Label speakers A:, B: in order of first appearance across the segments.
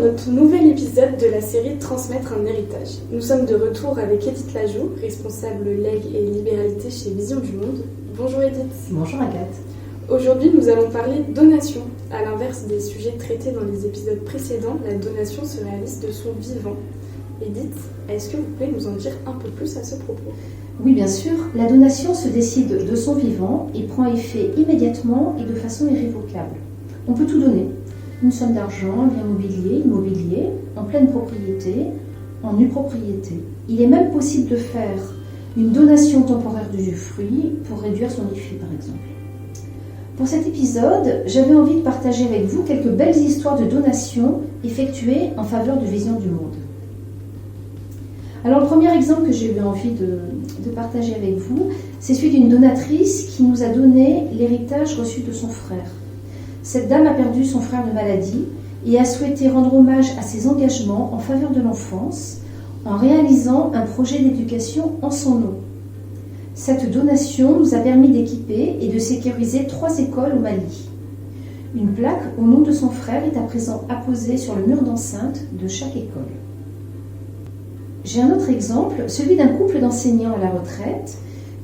A: notre nouvel épisode de la série Transmettre un héritage. Nous sommes de retour avec Edith Lajoux, responsable legs et libéralité chez Vision du Monde. Bonjour Edith.
B: Bonjour Agathe.
A: Aujourd'hui, nous allons parler donation. À l'inverse des sujets traités dans les épisodes précédents, la donation se réalise de son vivant. Edith, est-ce que vous pouvez nous en dire un peu plus à ce propos ?
B: Oui, bien sûr. La donation se décide de son vivant et prend effet immédiatement et de façon irrévocable. On peut tout donner. Une somme d'argent, un bien mobilier, immobilier, en pleine propriété, en nue propriété. Il est même possible de faire une donation temporaire d'usufruit pour réduire son IFI, par exemple. Pour cet épisode, j'avais envie de partager avec vous quelques belles histoires de donations effectuées en faveur de Vision du Monde. Alors, le premier exemple que j'ai eu envie de partager avec vous, c'est celui d'une donatrice qui nous a donné l'héritage reçu de son frère. Cette dame a perdu son frère de maladie et a souhaité rendre hommage à ses engagements en faveur de l'enfance en réalisant un projet d'éducation en son nom. Cette donation nous a permis d'équiper et de sécuriser 3 écoles au Mali. Une plaque au nom de son frère est à présent apposée sur le mur d'enceinte de chaque école. J'ai un autre exemple, celui d'un couple d'enseignants à la retraite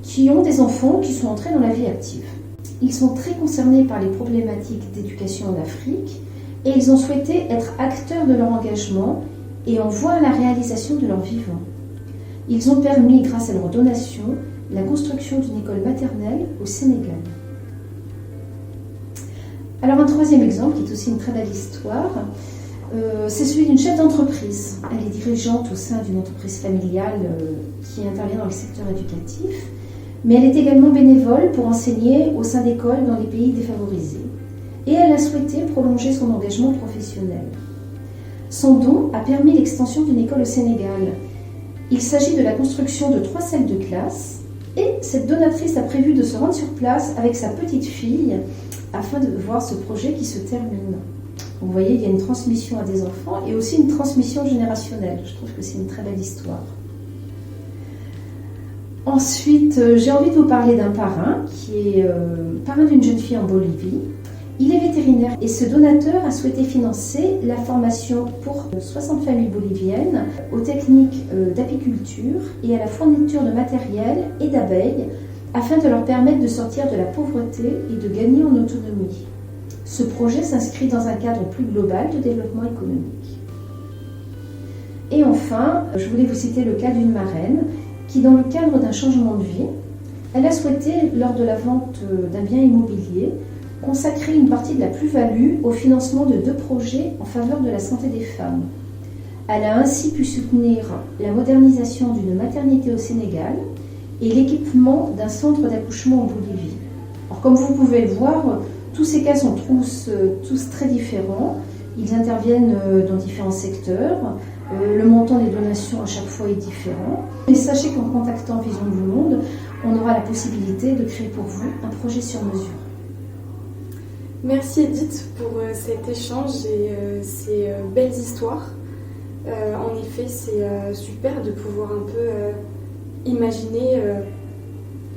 B: qui ont des enfants qui sont entrés dans la vie active. Ils sont très concernés par les problématiques d'éducation en Afrique et ils ont souhaité être acteurs de leur engagement et en voir la réalisation de leur vivant. Ils ont permis, grâce à leur donation, la construction d'une école maternelle au Sénégal. Alors un troisième exemple, qui est aussi une très belle histoire, c'est celui d'une chef d'entreprise. Elle est dirigeante au sein d'une entreprise familiale qui intervient dans le secteur éducatif, mais elle est également bénévole pour enseigner au sein d'écoles dans les pays défavorisés. Et elle a souhaité prolonger son engagement professionnel. Son don a permis l'extension d'une école au Sénégal. Il s'agit de la construction de 3 salles de classe et cette donatrice a prévu de se rendre sur place avec sa petite fille afin de voir ce projet qui se termine. Vous voyez, il y a une transmission à des enfants et aussi une transmission générationnelle. Je trouve que c'est une très belle histoire. Ensuite, j'ai envie de vous parler d'un parrain qui est parrain d'une jeune fille en Bolivie. Il est vétérinaire et ce donateur a souhaité financer la formation pour 60 familles boliviennes aux techniques d'apiculture et à la fourniture de matériel et d'abeilles afin de leur permettre de sortir de la pauvreté et de gagner en autonomie. Ce projet s'inscrit dans un cadre plus global de développement économique. Et enfin, je voulais vous citer le cas d'une marraine qui, dans le cadre d'un changement de vie, elle a souhaité, lors de la vente d'un bien immobilier, consacrer une partie de la plus-value au financement de 2 projets en faveur de la santé des femmes. Elle a ainsi pu soutenir la modernisation d'une maternité au Sénégal et l'équipement d'un centre d'accouchement en Bolivie. Alors, comme vous pouvez le voir, tous ces cas sont tous très différents. Ils interviennent dans différents secteurs. Le montant des donations à chaque fois est différent. Et sachez qu'en contactant Vision du Monde, on aura la possibilité de créer pour vous un projet sur mesure.
A: Merci Edith pour cet échange et ces belles histoires. En effet, c'est super de pouvoir un peu imaginer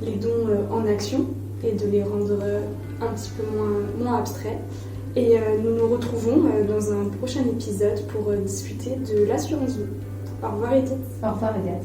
A: les dons en action et de les rendre un petit peu moins abstraits. Et nous nous retrouvons dans un prochain épisode pour discuter de l'assurance vie. Au revoir Edith.
B: Au revoir Agathe.